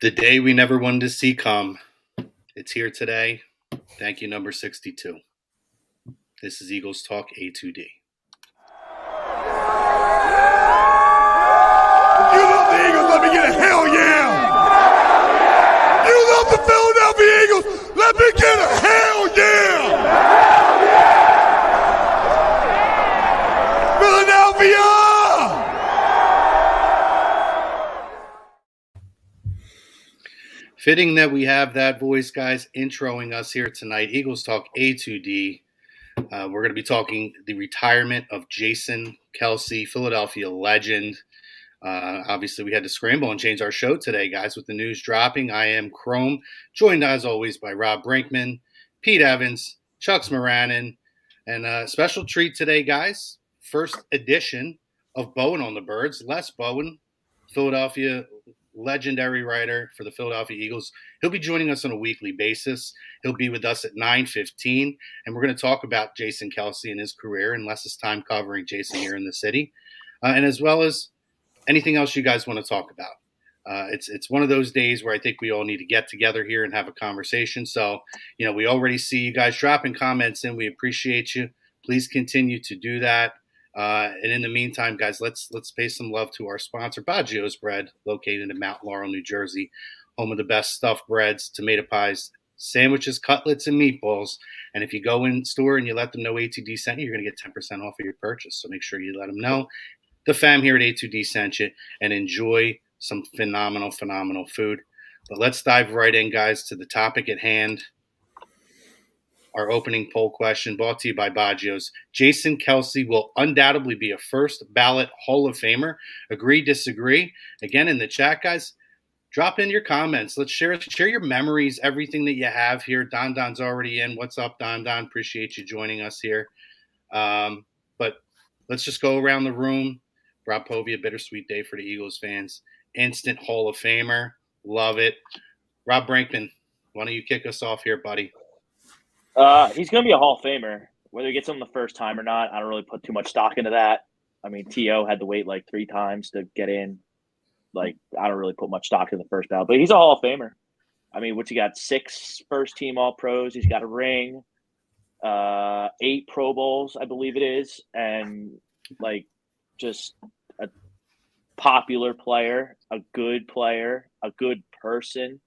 The day we never wanted to see come. It's here today. Thank you, number 62. This is Eagles Talk A2D. You love the Eagles, let me get a hell yeah! You love the Philadelphia Eagles, let me get a hell yeah! Philadelphia! Fitting that we have that voice, guys, introing us here tonight. Eagles Talk A2D. We're going to be talking the retirement of Jason Kelce, Philadelphia legend. Obviously, we had to scramble and change our show today, guys, with the news dropping. I am Chrome, joined as always by Rob Brinkman, Pete Evans, Chuck Smaranin, and a special treat today, guys. First edition of Bowen on the Birds. Les Bowen, Philadelphia legendary writer for the Philadelphia Eagles. He'll be joining us on a weekly basis. He'll be with us at 9:15, and we're going to talk about Jason Kelce and his career and less time covering Jason here in the city, and as well as anything else you guys want to talk about. It's one of those days where I think we all need to get together here and have a conversation. So, we already see you guys dropping comments in. We appreciate you. Please continue to do that. And in the meantime, guys, let's pay some love to our sponsor, Baggio's Bread, located in Mount Laurel, New Jersey, home of the best stuffed breads, tomato pies, sandwiches, cutlets, and meatballs. And if you go in store and you let them know A2D sent you, you're going to get 10% off of your purchase. So make sure you let them know the fam here at A2D sent you and enjoy some phenomenal food. But let's dive right in, guys, to the topic at hand. Our opening poll question brought to you by Baggio's. Jason Kelce will undoubtedly be a first-ballot Hall of Famer. Agree, disagree? Again, in the chat, guys, drop in your comments. Let's share your memories, everything that you have here. Don's already in. What's up, Don? Appreciate you joining us here. But let's just go around the room. Rob Povey, a bittersweet day for the Eagles fans. Instant Hall of Famer. Love it. Rob Brinkman, why don't you kick us off here, buddy? He's going to be a Hall of Famer. Whether he gets him the first time or not, I don't really put too much stock into that. I mean, T.O. had to wait like 3 times to get in. I don't really put much stock in the first ballot. But he's a Hall of Famer. I mean, what's he got? 6 first-team All-Pros. He's got a ring. 8 Pro Bowls, I believe it is. And, just a popular player, a good person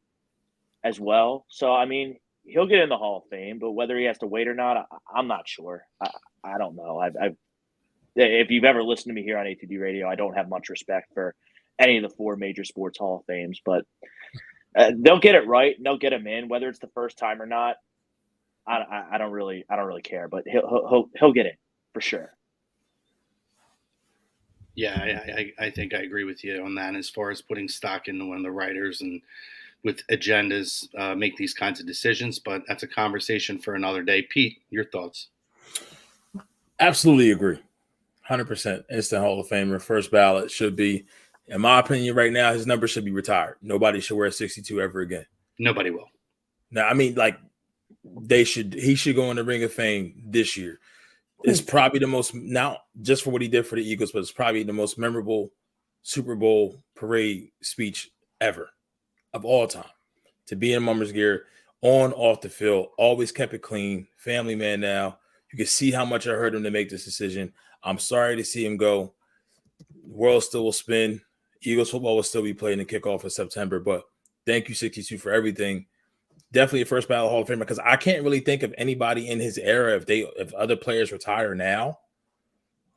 as well. So, I mean, he'll get in the Hall of Fame, but whether he has to wait or not, I'm not sure. I don't know. If you've ever listened to me here on A2D Radio, I don't have much respect for any of the 4 major sports Hall of Fames, but they'll get it right and they'll get him in, whether it's the first time or not. I don't really care, but he'll get in for sure. Yeah, I think I agree with you on that as far as putting stock into one of the writers and with agendas make these kinds of decisions, but that's a conversation for another day. Pete, your thoughts? Absolutely agree. 100% instant Hall of Famer. First ballot should be, in my opinion right now, his number should be retired. Nobody should wear 62 ever again. Nobody will. Now, I mean, he should go in the Ring of Fame this year. It's probably the most, now just for what he did for the Eagles, but it's probably the most memorable Super Bowl parade speech ever. Of all time, to be in Mummers gear, on, off the field, always kept it clean, family man now. You can see how much I hurt him to make this decision. I'm sorry to see him go. The world still will spin. Eagles football will still be playing the kickoff in September, but thank you, 62, for everything. Definitely a first ballot Hall of Famer, because I can't really think of anybody in his era, if other players retire now,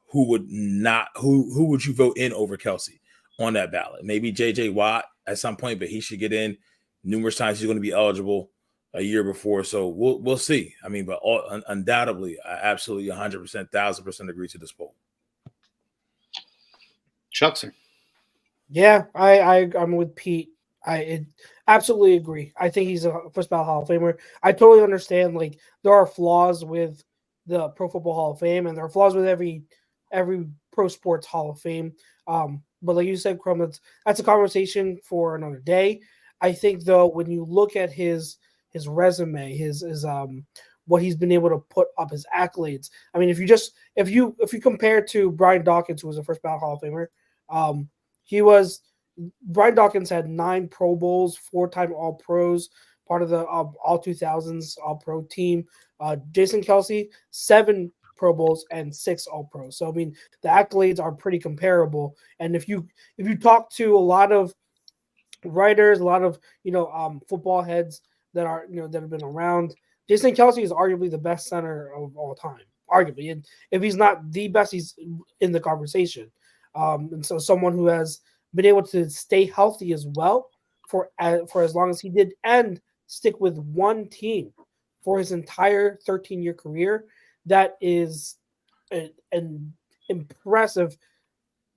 who would you vote in over Kelce on that ballot? Maybe J.J. Watt at some point, but he should get in numerous times. He's going to be eligible a year before, so we'll see. I mean, but undoubtedly, I absolutely 100%, 1,000% agree to this poll. Chuck, sir. Yeah, I'm with Pete. I absolutely agree. I think he's a first ballot Hall of Famer. I totally understand. There are flaws with the Pro Football Hall of Fame, and there are flaws with every pro sports Hall of Fame. But like you said, Crum, that's a conversation for another day. I think, though, when you look at his resume, his what he's been able to put up, his accolades. I mean, if you compare to Brian Dawkins, who was a first ballot Hall of Famer, he was Brian Dawkins had 9 Pro Bowls, 4-time All Pros, part of the All 2000s All Pro team. Jason Kelce, 7 Pro Bowls and 6 All Pros. So I mean, the accolades are pretty comparable. And if you talk to a lot of writers, a lot of football heads that are that have been around, Jason Kelce is arguably the best center of all time. Arguably, and if he's not the best, he's in the conversation. And so someone who has been able to stay healthy as well for as long as he did and stick with one team for his entire 13-year career, that is an impressive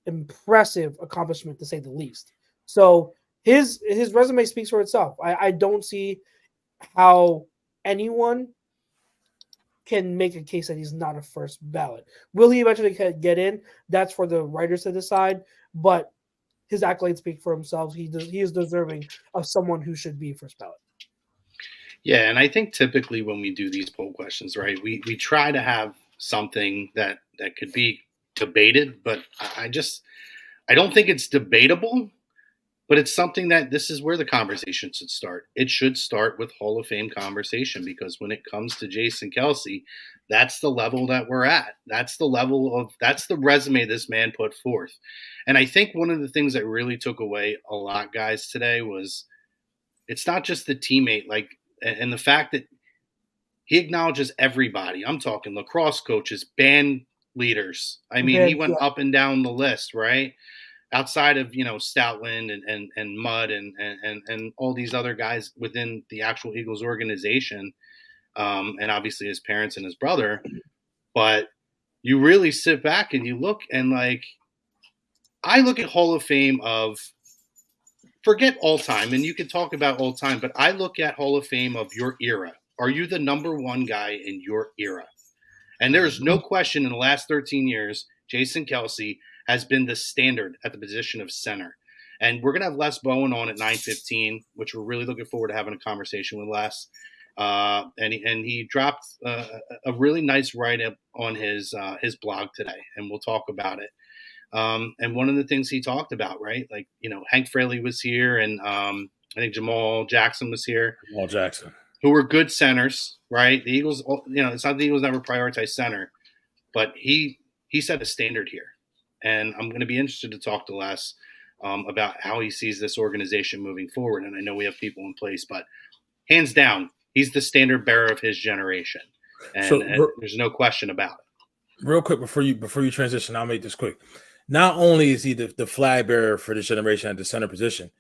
accomplishment, to say the least. So his resume speaks for itself. I don't see how anyone can make a case that he's not a first ballot. Will he eventually get in? That's for the writers to decide. But his accolades speak for himself. He is deserving of someone who should be first ballot. Yeah, and I think typically when we do these poll questions, right, we try to have something that could be debated, but I don't think it's debatable. But it's something that this is where the conversation should start. It should start with Hall of Fame conversation, because when it comes to Jason Kelce, that's the level that we're at. That's the resume this man put forth. And I think one of the things that really took away a lot, guys, today was it's not just the teammate, and the fact that he acknowledges everybody. I'm talking lacrosse coaches, band leaders. I mean, he went up and down the list, right? Outside of, Stoutland and Mudd and all these other guys within the actual Eagles organization, and obviously his parents and his brother. But you really sit back and you look, and I look at Hall of Fame of, forget all time, and you can talk about all time, but I look at Hall of Fame of your era. Are you the number one guy in your era? And there's no question in the last 13 years, Jason Kelce has been the standard at the position of center. And we're going to have Les Bowen on at 9:15, which we're really looking forward to having a conversation with Les. And he dropped a really nice write-up on his blog today, and we'll talk about it. And one of the things he talked about, right, Hank Fraley was here, and I think Jamal Jackson was here. Jamal Jackson. Who were good centers, right? The Eagles, it's not the Eagles never prioritize center, but he set a standard here. And I'm going to be interested to talk to Les about how he sees this organization moving forward. And I know we have people in place, but hands down, he's the standard bearer of his generation. And there's no question about it. Real quick, before you transition, I'll make this quick. Not only is he the flag bearer for this generation at the center position,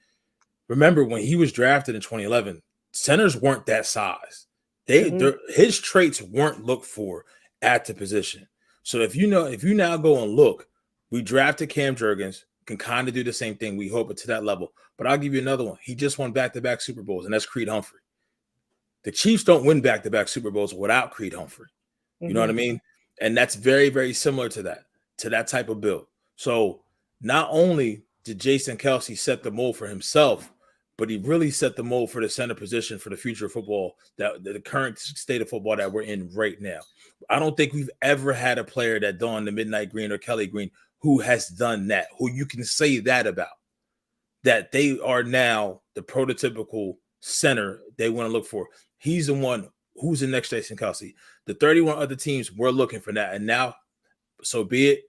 remember when he was drafted in 2011, centers weren't that size. His traits weren't looked for at the position. So if you now go and look, we drafted Cam Jurgens, can kind of do the same thing. We hope it to that level. But I'll give you another one. He just won back-to-back Super Bowls, and that's Creed Humphrey. The Chiefs don't win back-to-back Super Bowls without Creed Humphrey. You know what I mean? And that's very, very similar to that type of build. So not only did Jason Kelce set the mold for himself, but he really set the mold for the center position for the future of football, the current state of football that we're in right now. I don't think we've ever had a player that donned the midnight green or Kelly green who has done that, who you can say that about, that they are now the prototypical center they want to look for. He's the one who's the next Jason Kelce. The 31 other teams were looking for that. And now, so be it,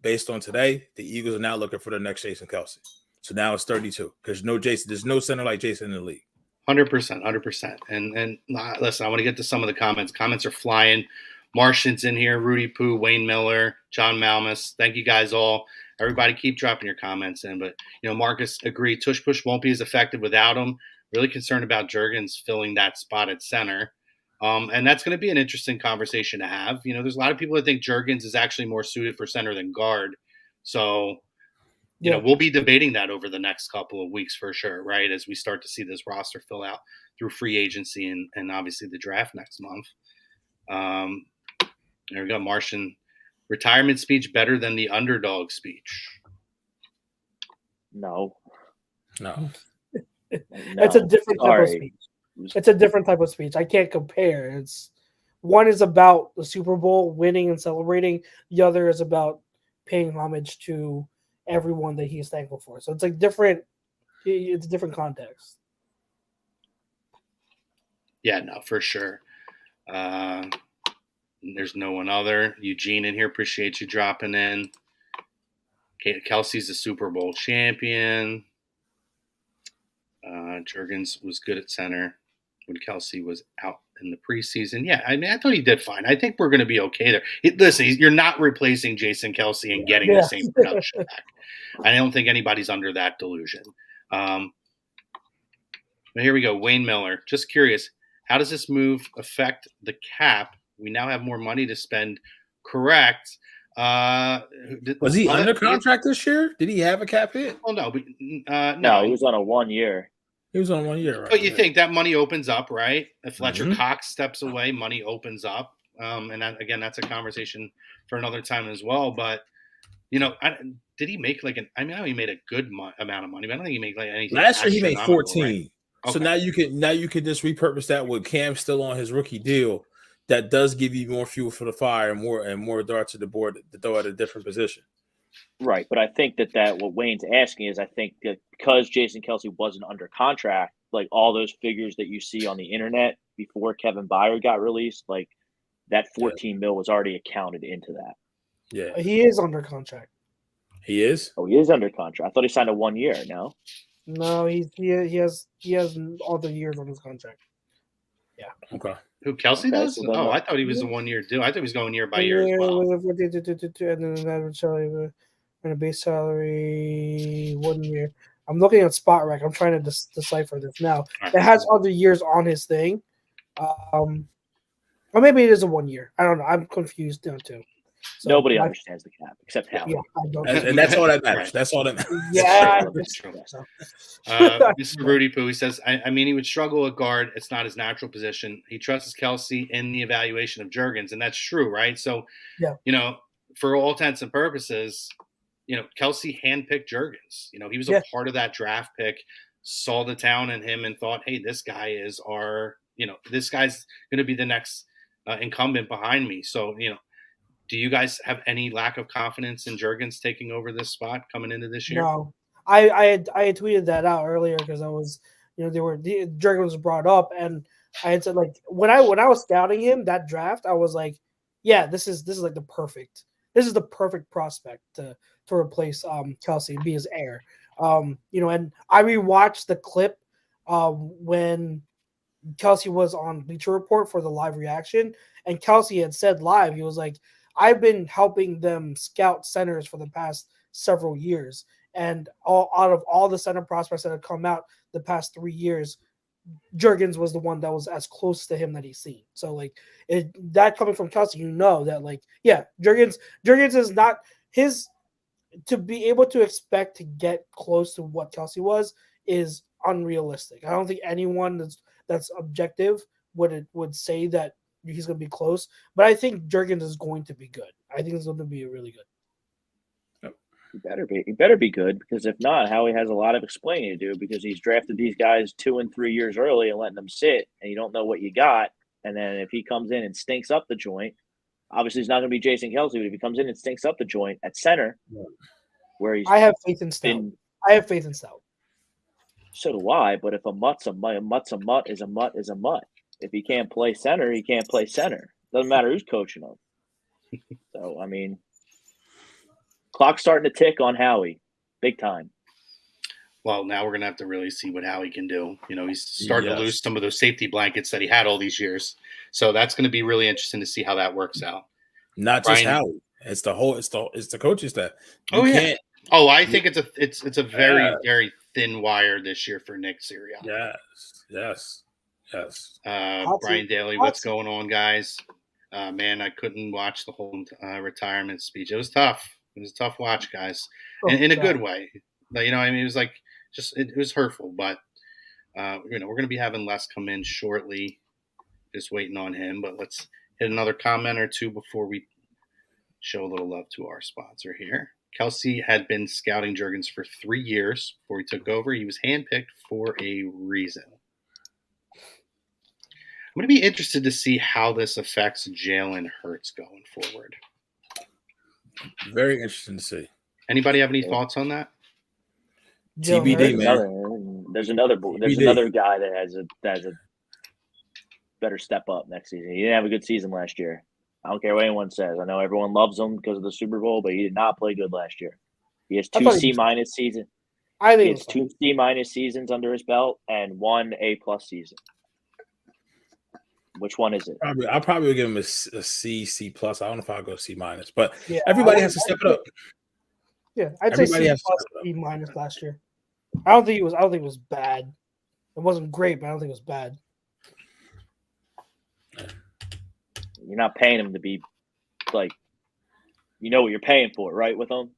based on today, the Eagles are now looking for the next Jason Kelce. So now it's 32 because there's no center like Jason in the league. 100%. And listen, I want to get to some of the comments. Comments are flying. Martian's in here, Rudy Poo, Wayne Miller, John Malmus. Thank you guys all. Everybody keep dropping your comments in. But, Marcus agreed. Tush Push won't be as effective without him. Really concerned about Jurgens filling that spot at center. And that's going to be an interesting conversation to have. There's a lot of people that think Jurgens is actually more suited for center than guard. So, we'll be debating that over the next couple of weeks for sure, right? As we start to see this roster fill out through free agency and obviously the draft next month. There we go. Martian, retirement speech better than the underdog speech. No. It's a different type of speech. It's a different type of speech. I can't compare. One is about the Super Bowl winning and celebrating. The other is about paying homage to everyone that he's thankful for. So it's like different. It's a different context. Yeah, no, for sure. There's no one other. Eugene in here. Appreciate you dropping in. Kelce's a Super Bowl champion. Juergens was good at center when Kelce was out in the preseason. Yeah, I mean, I thought he did fine. I think we're going to be okay there. Listen, you're not replacing Jason Kelce and getting the same production back. I don't think anybody's under that delusion. But here we go. Wayne Miller. Just curious, how does this move affect the cap? We now have more money to spend. Correct. Was he under contract this year? Did he have a cap hit? Well, no, but no, he was on a 1 year. He was on 1 year, right? But you think that money opens up, right? If Fletcher Cox steps away, money opens up. And again, that's a conversation for another time as well. But, did he make I know he made a good amount of money, but I don't think he made anything. Last year he made 14. Right? Okay. So now you can just repurpose that with Cam still on his rookie deal. That does give you more fuel for the fire and more darts at the board to throw at a different position. Right, but I think that what Wayne's asking is, I think that because Jason Kelce wasn't under contract, like all those figures that you see on the internet before Kevin Byard got released, like that 14 mil was already accounted into that. Yeah, he is under contract. He is. Oh, he is under contract. I thought he signed a 1 year. No, he has all the years on his contract. Yeah. Okay. Who, Kelce does? So I thought he was a 1 year deal. I thought he was going year by year as well. And then that would salary and a base salary 1 year. I'm looking at Spot Rec. I'm trying to decipher this now. Right. It has other years on his thing. Or maybe it is a 1 year. I don't know. I'm confused now too. So nobody understands the cap except Howie. Yeah, and that's all that matters. Right. That's all that matters. Yeah, that's true. Mr. Rudy Poo, he says, I mean, he would struggle at guard. It's not his natural position. He trusts Kelce in the evaluation of Juergens, and that's true, right? So, for all intents and purposes, Kelce handpicked Juergens. He was a part of that draft pick, saw the talent in him, and thought, hey, this guy is this guy's going to be the next incumbent behind me. So, do you guys have any lack of confidence in Juergens taking over this spot coming into this year? No, I had tweeted that out earlier because I was, Juergens was brought up, and I had said like when I was scouting him that draft, I was like, yeah, this is like the perfect prospect to replace Kelce and be his heir. And I rewatched the clip when Kelce was on Bleacher Report for the live reaction, and Kelce had said live, he was like, I've been helping them scout centers for the past several years. And out of all the center prospects that have come out the past 3 years, Juergens was the one that was as close to him that he's seen. So, that coming from Kelce, that, Juergens is not his – to be able to expect to get close to what Kelce was is unrealistic. I don't think anyone that's objective would say that he's going to be close, but I think Juergens is going to be good. I think it's going to be really good. He better be good, because if not, Howie has a lot of explaining to do, because he's drafted these guys 2 and 3 years early and letting them sit, and you don't know what you got. And then if he comes in and stinks up the joint, obviously he's not going to be Jason Kelce, but if he comes in and stinks up the joint at center, where he's I have faith in Stout. So do I, but if a mutt's a mutt, a mutt's a mutt is a mutt is a mutt. If he can't play center, he can't play center. Doesn't matter who's coaching him. So, I mean, clock's starting to tick on Howie, big time. Well, now we're going to have to really see what Howie can do. He's starting to lose some of those safety blankets that he had all these years. So that's going to be really interesting to see how that works out. Not just Howie. It's the whole. It's the coaching staff. I think it's a very very thin wire this year for Nick Sirianni. Yes. Brian Daly, what's going on, guys? Man, I couldn't watch the whole retirement speech. It was tough. It was a tough watch, guys, in a good way. It was like it was hurtful, but we're going to be having Les come in shortly. Just waiting on him, but let's hit another comment or two before we show a little love to our sponsor here. Kelce had been scouting Juergens for 3 years before he took over. He was handpicked for a reason. I'm going to be interested to see how this affects Jalen Hurts going forward. Very interesting to see. Anybody have any thoughts on that? TBD, man. There's another guy that has a better step up next season. He didn't have a good season last year. I don't care what anyone says. I know everyone loves him because of the Super Bowl, but he did not play good last year. He has two C- seasons. I think he has 2 C- seasons under his belt and 1 A+ season. Which one is it? I'll probably give him a C+. I don't know if I'll go C-, but everybody has to step it up. Yeah, I'd say C+, B- last year. I don't think it was bad. It wasn't great, but I don't think it was bad. You're not paying him to be like, you know what you're paying for, right? With him.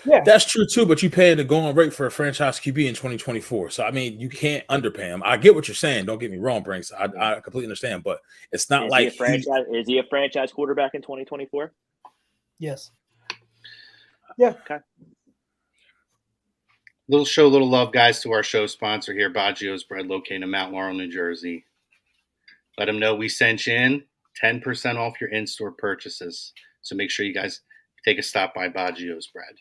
Yeah, that's true too. But you paying the going rate for a franchise QB in 2024, so I mean, you can't underpay him. I get what you're saying. Don't get me wrong, Brinks. I completely understand, but it's not like is he a franchise quarterback in 2024? Yes. Yeah. Okay. Little love, guys, to our show sponsor here, Baggio's Bread, located in Mount Laurel, New Jersey. Let them know we sent you in. 10% off your in-store purchases. So make sure you guys take a stop by Baggio's Bread.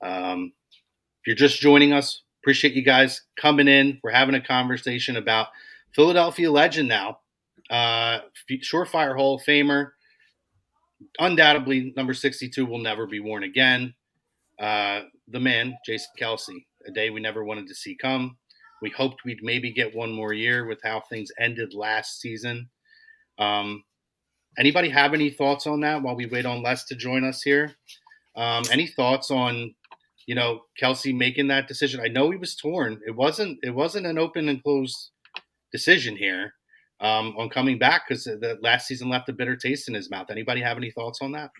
If you're just joining us, appreciate you guys coming in. We're having a conversation about Philadelphia legend now. Surefire Hall of Famer. Undoubtedly, number 62 will never be worn again. The man, Jason Kelce, a day we never wanted to see come. We hoped we'd maybe get one more year with how things ended last season. Anybody have any thoughts on that while we wait on Les to join us here? Any thoughts on, Kelce making that decision? I know he was torn. It wasn't an open and closed decision here on coming back because the last season left a bitter taste in his mouth. Anybody have any thoughts on that?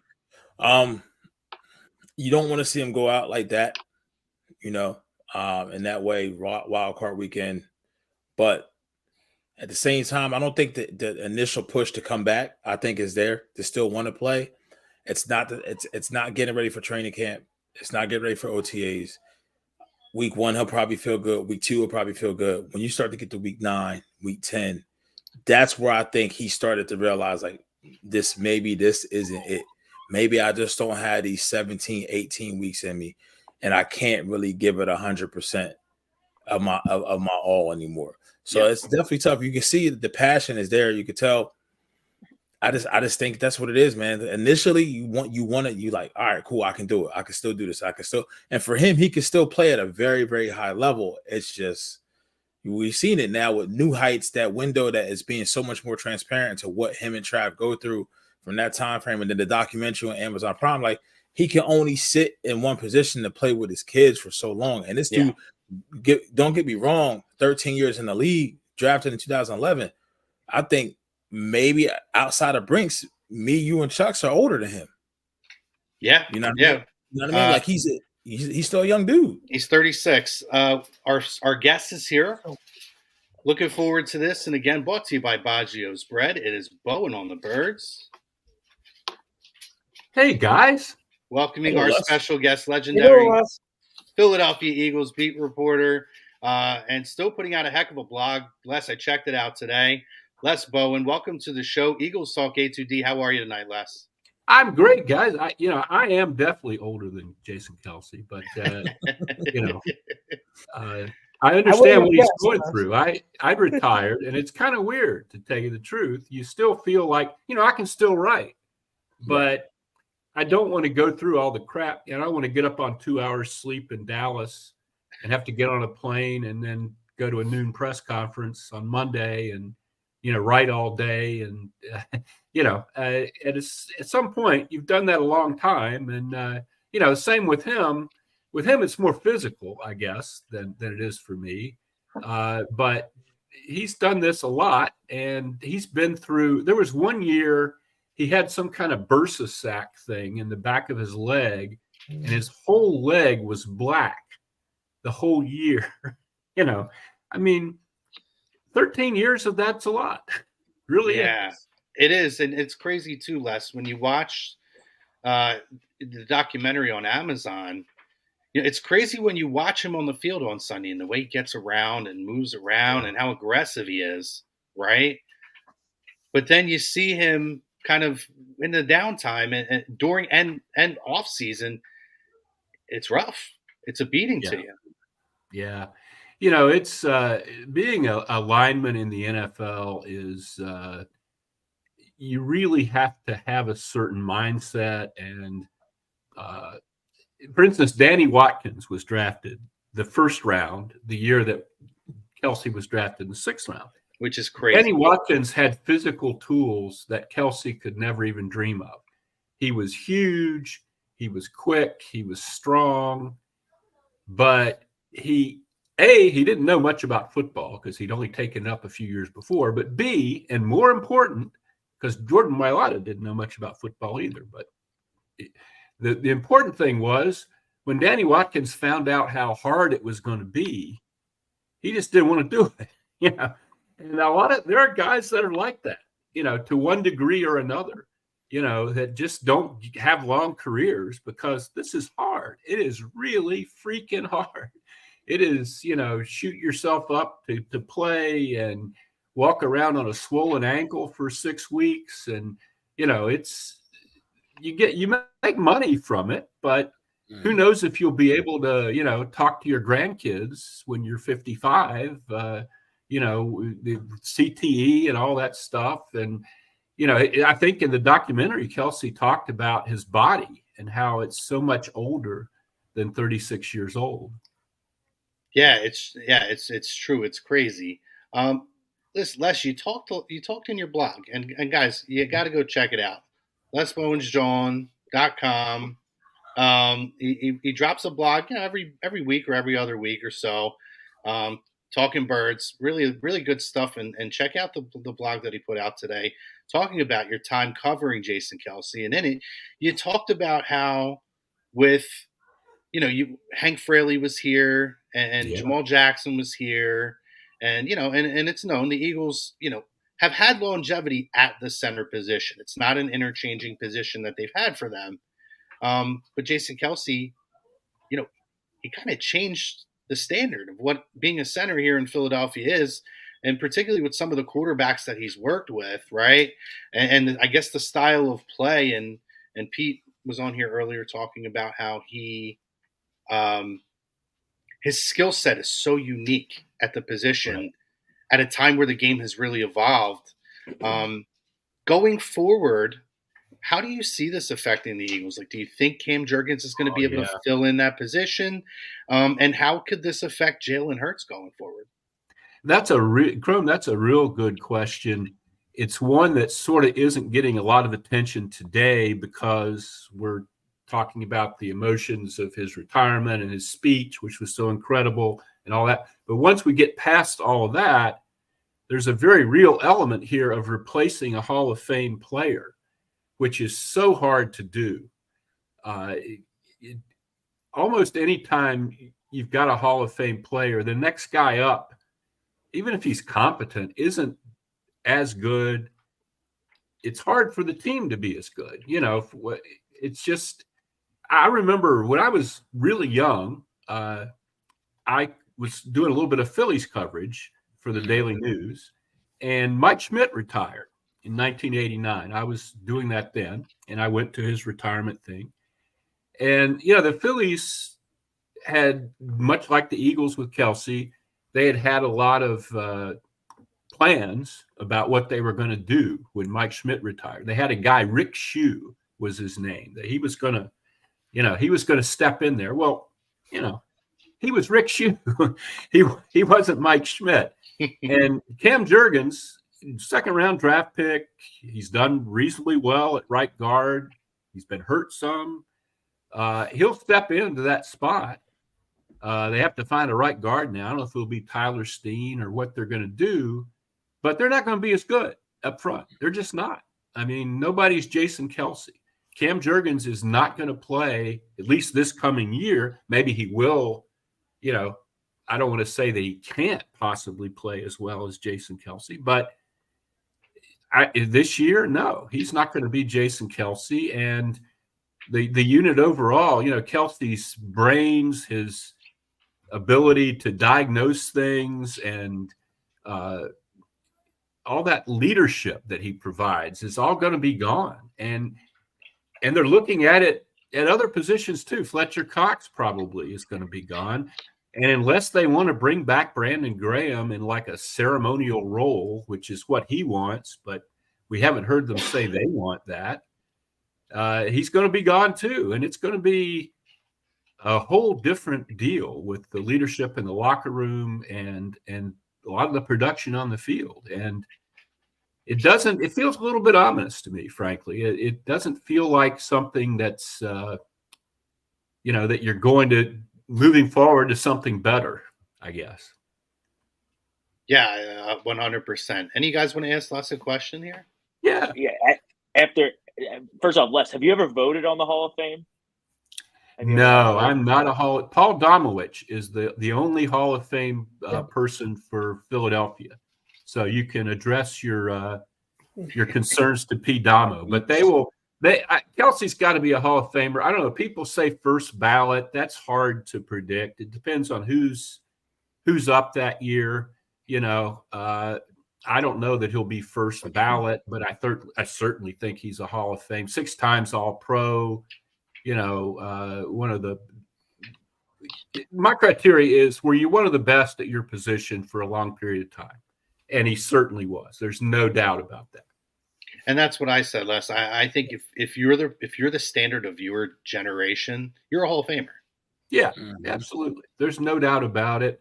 You don't want to see him go out like that, in that way, wild card weekend. But at the same time, I don't think that the initial push to come back, I think, is there to still want to play. It's not getting ready for training camp. It's not getting ready for OTAs. Week 1, he'll probably feel good. Week 2, he'll probably feel good. When you start to get to week 9, week 10, that's where I think he started to realize, like, this isn't it. Maybe I just don't have these 17, 18 weeks in me, and I can't really give it 100% of my all anymore. So It's definitely tough. You can see the passion is there. You can tell. I just think that's what it is, man. Initially, you like, all right, cool, I can do it. I can still do this. And for him, he can still play at a very, very high level. It's just we've seen it now with New Heights, that window that is being so much more transparent to what him and Trav go through from that time frame, and then the documentary on Amazon Prime. Like, he can only sit in one position to play with his kids for so long. And this dude, don't get me wrong, 13 years in the league, drafted in 2011. I think maybe outside of Brinks, me, you, and Chucks are older than him. Yeah. You know what I mean? Like, he's still a young dude. He's 36. Our guest is here. Looking forward to this. And again, brought to you by Baggio's Bread. It is Bowen on the Birds. Hey, guys. Welcoming our special guest, legendary Les. Philadelphia Eagles beat reporter, and still putting out a heck of a blog. Les, I checked it out today. Les Bowen, welcome to the show. Eagles Talk A2D. How are you tonight, Les? I'm great, guys. I am definitely older than Jason Kelce, but I understand what he's going through. I retired, and it's kind of weird, to tell you the truth. You still feel like, I can still write, but I don't want to go through all the crap. I don't want to get up on 2 hours sleep in Dallas and have to get on a plane and then go to a noon press conference on Monday and, write all day. And, at some point, you've done that a long time. And, same with him. With him, it's more physical, I guess, than it is for me. But he's done this a lot, and he's been through – there was one year – he had some kind of bursa sac thing in the back of his leg, and his whole leg was black the whole year. 13 years of that's a lot. Really is. It is. And it's crazy too, Les, when you watch the documentary on Amazon. It's crazy when you watch him on the field on Sunday and the way he gets around and moves around and how aggressive he is, right? But then you see him kind of in the downtime and during and off season, it's rough. It's a beating Yeah. to you. Yeah. You know, it's being a lineman in the NFL is you really have to have a certain mindset. And for instance, Danny Watkins was drafted the first round, the year that Kelce was drafted in the 6th round. Which is crazy. Danny Watkins had physical tools that Kelce could never even dream of. He was huge, he was quick, he was strong, but he didn't know much about football because he'd only taken it up a few years before. But B, and more important, because Jordan Mailata didn't know much about football either. But the important thing was when Danny Watkins found out how hard it was going to be, he just didn't want to do it. You know, and there are guys that are like that, you know, to one degree or another, you know, that just don't have long careers because this is hard. It is really freaking hard. It is, you know, shoot yourself up to play and walk around on a swollen ankle for 6 weeks. And, you know, you make money from it, but who knows if you'll be able to, you know, talk to your grandkids when you're 55, you know, the CTE and all that stuff. And, you know, I think in the documentary, Kelce talked about his body and how it's so much older than 36 years old. Yeah, it's true. It's crazy. Listen, Les, you talked in your blog, and guys, you got to go check it out. LesBowensJohn.com. He drops a blog, you know, every week or every other week or so. Talking Birds, really, really good stuff. And check out the blog that he put out today, talking about your time covering Jason Kelce. And in it, you talked about how with, you know, Hank Fraley was here and Jamal Jackson was here. And, you know, and it's known the Eagles, you know, have had longevity at the center position. It's not an interchanging position that they've had for them. But Jason Kelce, you know, he kind of changed the standard of what being a center here in Philadelphia is, and particularly with some of the quarterbacks that he's worked with, right? And I guess the style of play, and Pete was on here earlier talking about how he his skill set is so unique at the position at a time where the game has really evolved. Going forward, how do you see this affecting the Eagles? Like, do you think Cam Jurgens is going to be able to fill in that position? And how could this affect Jalen Hurts going forward? That's a real good question. It's one that sort of isn't getting a lot of attention today because we're talking about the emotions of his retirement and his speech, which was so incredible and all that. But once we get past all of that, there's a very real element here of replacing a Hall of Fame player, which is so hard to do. Almost any time you've got a Hall of Fame player, the next guy up, even if he's competent, isn't as good. It's hard for the team to be as good. You know, it's just, I remember when I was really young, I was doing a little bit of Phillies coverage for the Daily News, and Mike Schmidt retired in 1989. I was doing that then, and I went to his retirement thing. And, you know, the Phillies had, much like the Eagles with Kelce, they had a lot of plans about what they were going to do when Mike Schmidt retired. They had a guy, Rick Shue was his name, that he was going to, you know, he was going to step in there. Well, you know, he was Rick Shue. he wasn't Mike Schmidt. And Cam Jurgens, second-round draft pick, he's done reasonably well at right guard. He's been hurt some. He'll step into that spot. They have to find a right guard now. I don't know if it'll be Tyler Steen or what they're going to do, but they're not going to be as good up front. They're just not. I mean, nobody's Jason Kelce. Cam Jurgens is not going to play, at least this coming year. Maybe he will, you know, I don't want to say that he can't possibly play as well as Jason Kelce, but this year, no, he's not going to be Jason Kelce. And the unit overall, you know, Kelce's brains, his ability to diagnose things, and all that leadership that he provides is all going to be gone. And they're looking at it at other positions too. Fletcher Cox probably is going to be gone. And unless they want to bring back Brandon Graham in like a ceremonial role, which is what he wants, but we haven't heard them say they want that, he's going to be gone too. And it's going to be a whole different deal with the leadership in the locker room and a lot of the production on the field. And it feels a little bit ominous to me, frankly. It doesn't feel like something that's, that you're going to moving forward to something better, I guess. Yeah, 100%. Any of you guys want to ask us a question here? Yeah. First off, Les, have you ever voted on the Hall of Fame? No, I'm not Paul Domowitch is the only Hall of Fame person for Philadelphia. So you can address your concerns to P. Damo, but Kelce's got to be a Hall of Famer. I don't know. People say first ballot. That's hard to predict. It depends on who's up that year. I don't know that he'll be first ballot, but I certainly think he's a Hall of Fame. 6 times All-Pro. My criteria is, were you one of the best at your position for a long period of time? And he certainly was. There's no doubt about that. And that's what I said, Les. I think if you're the standard of your generation, you're a Hall of Famer. Yeah, absolutely. There's no doubt about it.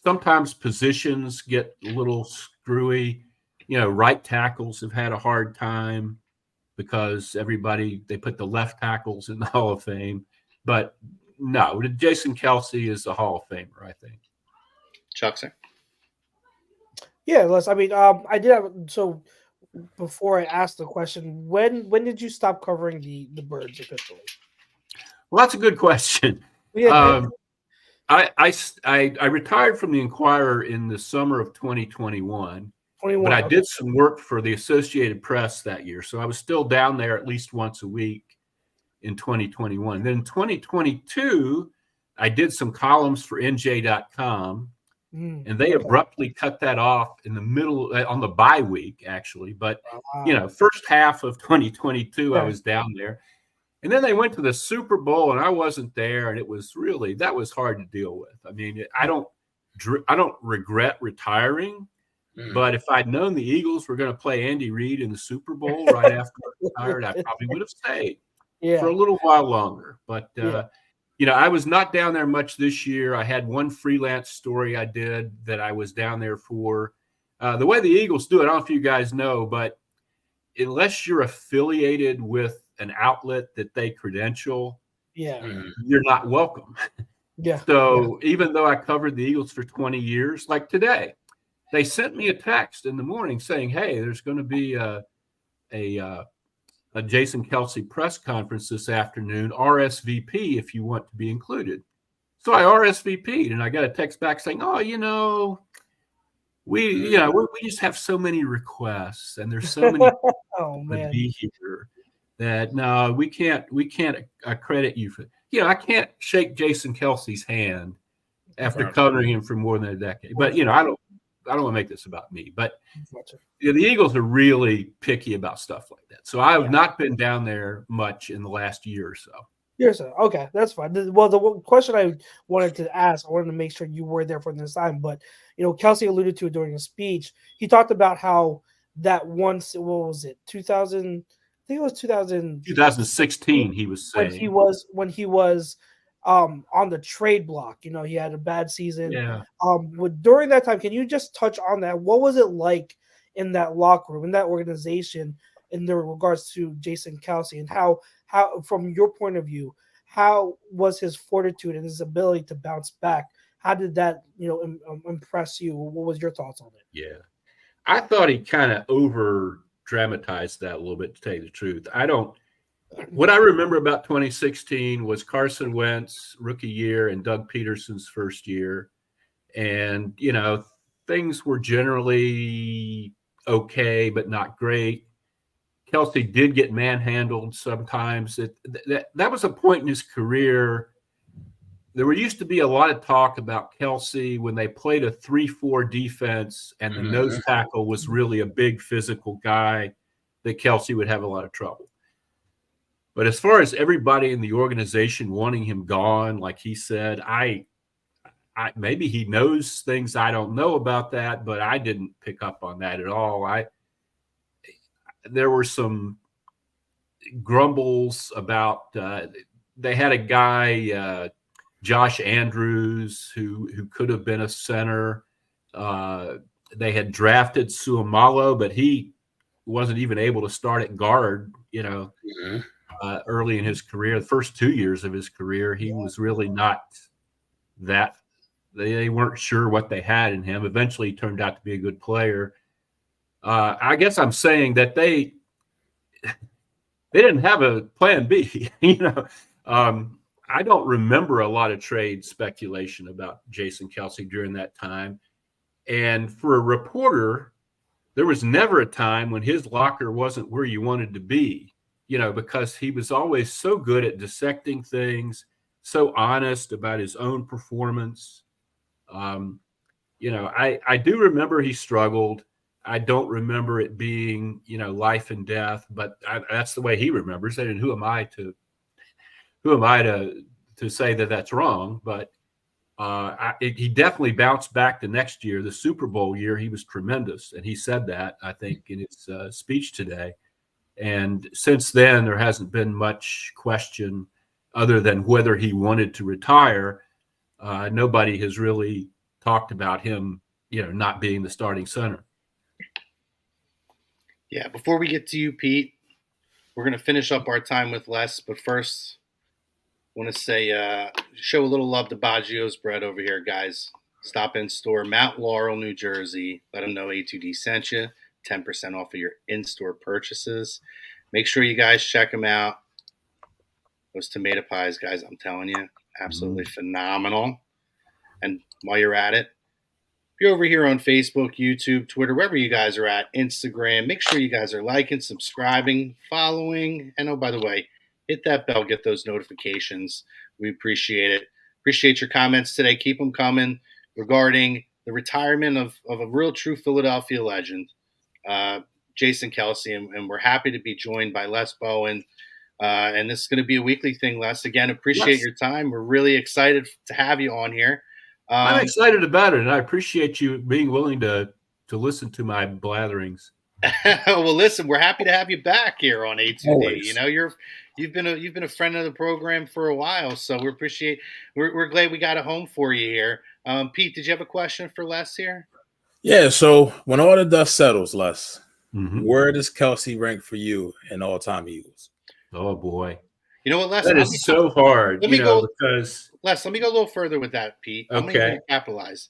Sometimes positions get a little screwy. Right tackles have had a hard time because they put the left tackles in the Hall of Fame. But no, Jason Kelce is a Hall of Famer, I think. Chuck, sir? Yeah, Les. I mean, I did have before I asked the question, when did you stop covering the Birds officially? Well, that's a good question. Yeah. I retired from the Inquirer in the summer of 2021, but I did some work for the Associated Press that year. So I was still down there at least once a week in 2021. Then in 2022, I did some columns for NJ.com. And they abruptly cut that off in the middle on the bye week, actually. But, first half of 2022, I was down there. And then they went to the Super Bowl, and I wasn't there. And that was hard to deal with. I mean, I don't regret retiring. But if I'd known the Eagles were going to play Andy Reid in the Super Bowl right after I retired, I probably would have stayed for a little while longer. But, I was not down there much this year. I had one freelance story I did that I was down there for. The way the Eagles do it, I don't know if you guys know, but unless you're affiliated with an outlet that they credential, you're not welcome. Even though I covered the Eagles for 20 years, like today, they sent me a text in the morning saying, hey, there's going to be a Jason Kelce press conference this afternoon, RSVP if you want to be included. So I RSVP'd, and I got a text back saying, we just have so many requests, and there's so many to be here that no, we can't accredit you for. I can't shake Jason Kelce's hand after covering him for more than a decade. But I don't want to make this about me, but the Eagles are really picky about stuff like that. So I have not been down there much in the last year or so. Okay, that's fine. Well, the question I wanted to ask, I wanted to make sure you were there for this time, but Kelce alluded to it during his speech. He talked about how that once, what was it, 2000? I think it was 2016. He was saying when he was on the trade block. He had a bad season. Yeah. During that time, can you just touch on that? What was it like in that locker room, in that organization, in regards to Jason Kelce, and how from your point of view, how was his fortitude and his ability to bounce back? How did that impress you? What was your thoughts on it? Yeah, I thought he kind of over dramatized that a little bit, to tell you the truth. What I remember about 2016 was Carson Wentz rookie year and Doug Peterson's first year. And, things were generally okay, but not great. Kelce did get manhandled sometimes. That was a point in his career. There used to be a lot of talk about Kelce when they played a 3-4 defense and the nose tackle was really a big physical guy, that Kelce would have a lot of trouble. But as far as everybody in the organization wanting him gone, like he said, I maybe he knows things I don't know about that, but I didn't pick up on that at all. There were some grumbles about they had a guy, Josh Andrews, who could have been a center. They had drafted Suamalo, but he wasn't even able to start at guard, early in his career. The first 2 years of his career, he was really not that. They weren't sure what they had in him. Eventually, he turned out to be a good player. I guess I'm saying that they didn't have a plan B. I don't remember a lot of trade speculation about Jason Kelce during that time. And for a reporter, there was never a time when his locker wasn't where you wanted to be, because he was always so good at dissecting things, so honest about his own performance. I do remember he struggled. I don't remember it being, life and death, but that's the way he remembers it. And who am I to say that that's wrong? But he definitely bounced back the next year. The Super Bowl year, he was tremendous. And he said that, I think, in his speech today. And since then, there hasn't been much question other than whether he wanted to retire. Nobody has really talked about him, not being the starting center. Yeah, before we get to you, Pete, we're going to finish up our time with Les. But first, I want to say show a little love to Baggio's Bread over here, guys. Stop in store, Mount Laurel, New Jersey. Let them know A2D sent you. 10% off of your in-store purchases. Make sure you guys check them out. Those tomato pies, guys, I'm telling you, absolutely phenomenal. And while you're at it, if you're over here on Facebook, YouTube, Twitter, wherever you guys are at, Instagram, make sure you guys are liking, subscribing, following. And oh, by the way, hit that bell, get those notifications. We appreciate it. Appreciate your comments today. Keep them coming regarding the retirement of a real true Philadelphia legend, Jason Kelce. And we're happy to be joined by Les Bowen. And this is going to be a weekly thing, Les. Again, appreciate your time. We're really excited to have you on here. I'm excited about it, and I appreciate you being willing to listen to my blatherings. Well, listen, we're happy to have you back here on A2D. Always. You've been a friend of the program for a while, so we're glad we got a home for you here. Pete, did you have a question for Les here? Yeah. So when all the dust settles, Les, where does Kelce rank for you in all-time Eagles? Oh boy. You know what, Les? That is so hard. Because Les, let me go a little further with that, Pete. I'm going to capitalize.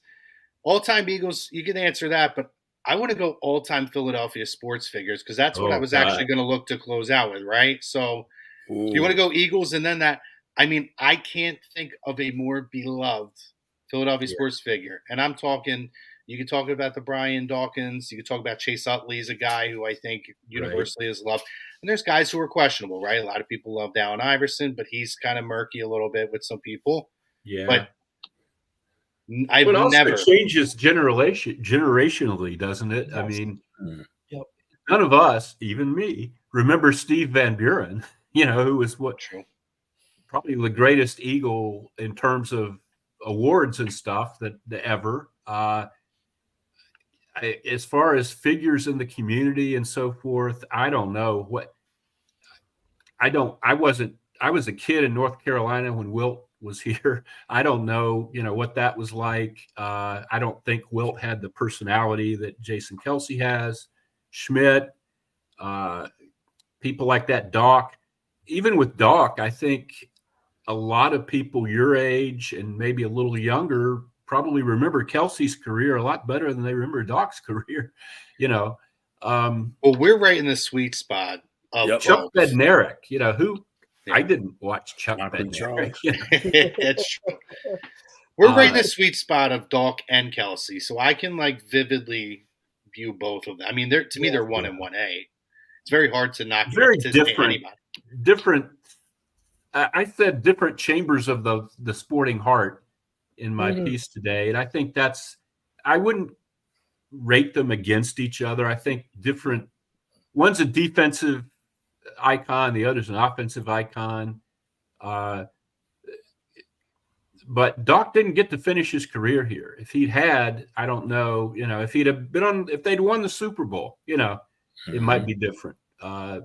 All-time Eagles, you can answer that, but I want to go all-time Philadelphia sports figures because that's what I was actually going to look to close out with, right? So you want to go Eagles and then that. I mean, I can't think of a more beloved Philadelphia sports figure. And I'm talking – you can talk about the Brian Dawkins. You can talk about Chase Utley is a guy who I think universally is loved. And there's guys who are questionable, right? A lot of people love Allen Iverson, but he's kind of murky a little bit with some people. Yeah. But I've never changes generationally, doesn't it? I mean, none of us, even me, remember Steve Van Buren, who was probably the greatest Eagle in terms of awards and stuff that ever. As far as figures in the community and so forth, I don't know what. I was a kid in North Carolina when Wilt was here. I don't know, what that was like. I don't think Wilt had the personality that Jason Kelce has. Schmidt, people like that. Doc, even with Doc, I think a lot of people your age and maybe a little younger probably remember Kelce's career a lot better than they remember Doc's career. Well, we're right in the sweet spot of Chuck Bednarik, I didn't watch Chuck Bednarik. That's true. We're right in the sweet spot of Doc and Kelce, so I can vividly view both of them. I mean, they're 1 and 1A. It's very hard to knock very different. Anybody. Different. I said different chambers of the sporting heart in my piece today, and I think I wouldn't rate them against each other. I think different. One's a defensive icon. The other's an offensive icon. But Doc didn't get to finish his career here. If he'd had, I don't know, if he'd have been on, if they'd won the Super Bowl, it might be different. I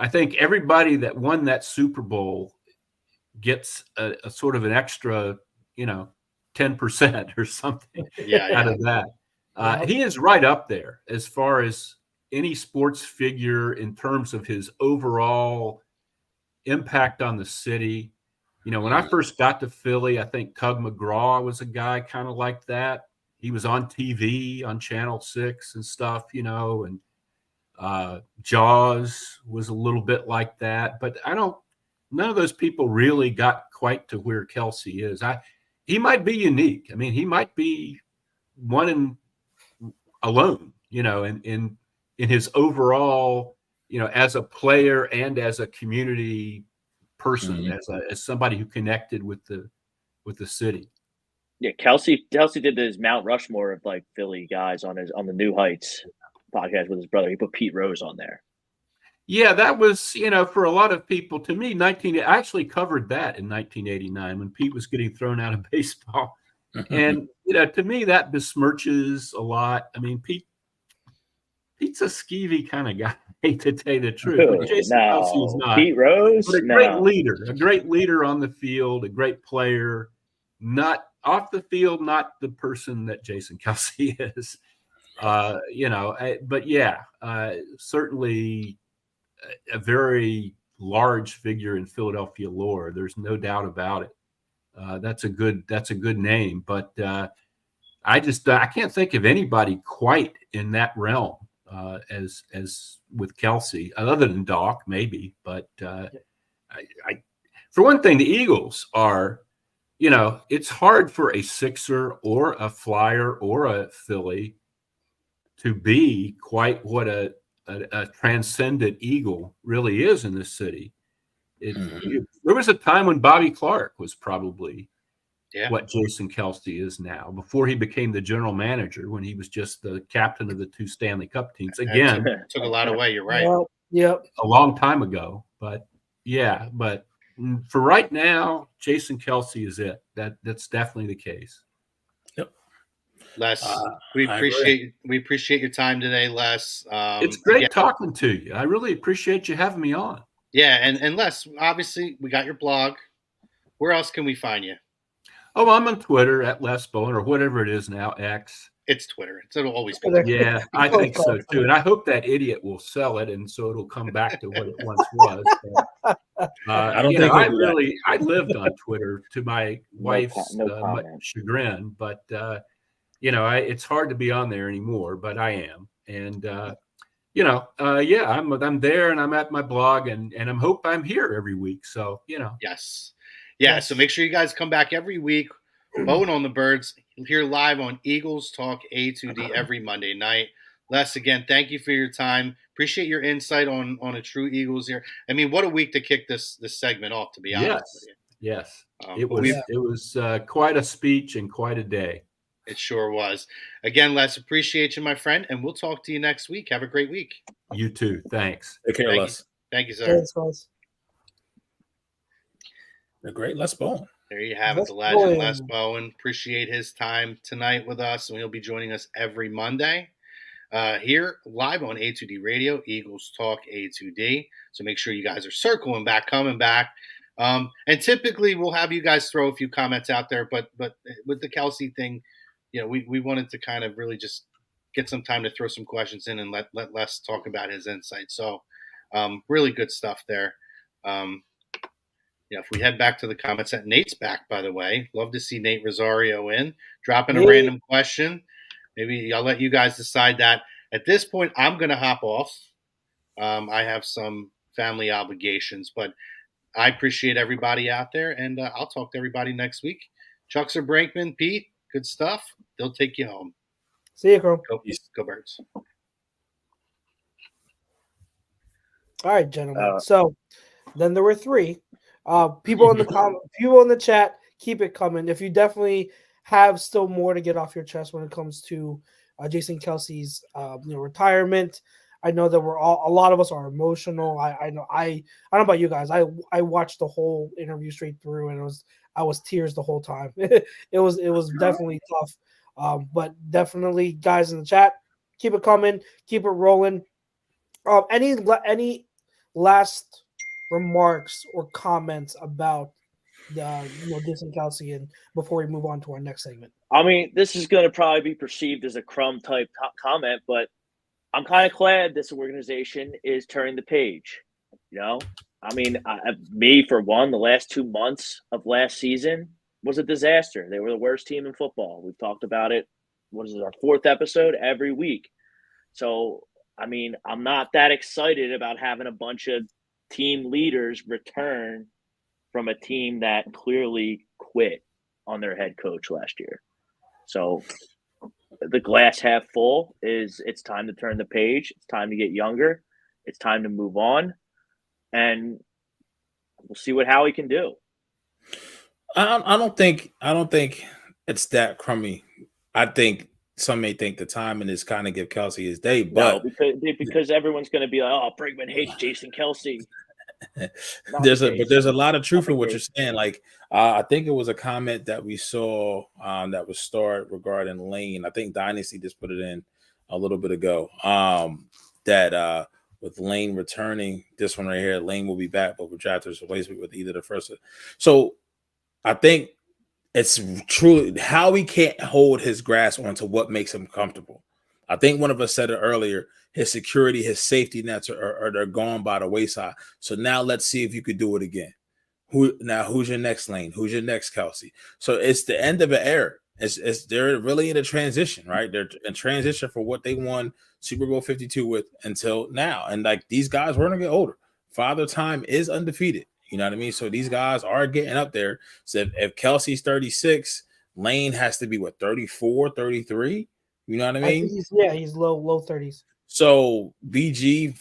think everybody that won that Super Bowl gets a sort of an extra, 10% or something out of that. He is right up there as far as any sports figure in terms of his overall impact on the city. When I first got to Philly, I think Tug McGraw was a guy kind of like that. He was on TV on Channel 6 and stuff, and Jaws was a little bit like that. But none of those people really got quite to where Kelce is. He might be unique. I mean, he might be one in alone, in his overall, as a player and as a community person, as somebody who connected with the city. Yeah, Kelce did his Mount Rushmore of like Philly guys on the New Heights podcast with his brother. He put Pete Rose on there. Yeah, that was, for a lot of people, to me, I actually covered that in 1989 when Pete was getting thrown out of baseball. And, to me, that besmirches a lot. I mean, Pete's a skeevy kind of guy, to tell you the truth. Jason Kelce is not. Pete Rose? But a great leader on the field, a great player, not off the field, not the person that Jason Kelce is. But yeah, certainly a very large figure in Philadelphia lore. There's no doubt about it. That's a good name, but I can't think of anybody quite in that realm as with Kelce, other than Doc maybe. But for one thing, the Eagles are, it's hard for a Sixer or a Flyer or a Philly to be quite what a transcendent Eagle really is in this city. There was a time when Bobby Clark was probably what Jason Kelce is now, before he became the general manager, when he was just the captain of the 2 Stanley Cup teams. Again, took a lot away. You're right. Yep. A long time ago, but for right now, Jason Kelce is it. That's definitely the case. Yep. Les, we appreciate your time today, Les. It's great talking to you. I really appreciate you having me on. Yeah, and Les, obviously we got your blog. Where else can we find you? Oh, I'm on Twitter at Les Bowen, or whatever it is now, X. It's Twitter. It'll always be. Yeah, I think so too. And I hope that idiot will sell it, and so it'll come back to what it once was. I don't think I lived on Twitter to my wife's chagrin, but it's hard to be on there anymore. But I am, and I'm there, and I'm at my blog, and I'm here every week. So Yes. Yeah, so make sure you guys come back every week. Bowen on the Birds here live on Eagles Talk A2D every Monday night. Les, again, thank you for your time. Appreciate your insight on a true Eagles here. I mean, what a week to kick this segment off, to be honest with you. Yes. It was quite a speech and quite a day. It sure was. Again, Les, appreciate you, my friend, and we'll talk to you next week. Have a great week. You too. Thanks. Take care, Les. Thank you, sir. Thanks, guys. The great Les Bowen. There you have it, the legend Les Bowen. Appreciate his time tonight with us, and he'll be joining us every Monday here live on A2D Radio, Eagles Talk A2D. So make sure you guys are coming back. And typically we'll have you guys throw a few comments out there, but with the Kelce thing, we wanted to kind of really just get some time to throw some questions in and let Les talk about his insight. So really good stuff there. If we head back to the comments, that Nate's back, by the way. Love to see Nate Rosario dropping a random question. Maybe I'll let you guys decide that. At this point, I'm going to hop off. I have some family obligations, but I appreciate everybody out there, and I'll talk to everybody next week. Chuckser Brinkman, Pete, good stuff. They'll take you home. See you, Chrome. Go Birds. All right, gentlemen. So then there were 3. People in the chat, keep it coming. If you definitely have still more to get off your chest when it comes to Jason Kelce's retirement, I know that a lot of us are emotional. I know I don't know about you guys. I watched the whole interview straight through, and I was tears the whole time. it was definitely tough. But definitely, guys in the chat, keep it coming, keep it rolling. Any last remarks or comments about Jason Kelce, and before we move on to our next segment? I mean, this is going to probably be perceived as a crumb type comment, but I'm kind of glad this organization is turning the page. I mean, me for one, the last 2 months of last season was a disaster. They were the worst team in football. We've talked about it. What is it, our 4th episode every week? So, I mean, I'm not that excited about having a bunch of team leaders return from a team that clearly quit on their head coach last year. So the glass half full is it's time to turn the page. It's time to get younger. It's time to move on. And we'll see what Howie can do. I don't think it's that crummy. I think some may think the timing is kind of give Kelce his day, but no, because everyone's going to be like, "Oh, Brinkman hates Jason Kelce." There's a lot of truth in what you're saying. Like, I think it was a comment that we saw that was started regarding Lane. I think Dynasty just put it in a little bit ago. That with Lane returning, this one right here, Lane will be back, but drafters replacement with either the first. So I think it's truly how he can't hold his grasp onto what makes him comfortable. I think one of us said it earlier. His security, his safety nets are they're gone by the wayside. So now let's see if you could do it again. Who's your next Lane? Who's your next Kelce? So it's the end of an era. They're really in a transition, right? They're in transition for what they won Super Bowl 52 with until now. And like these guys were gonna get older. Father Time is undefeated. You know what I mean? So these guys are getting up there. So if Kelce's 36, Lane has to be 34, 33. You know what I mean? He's low 30s. So BG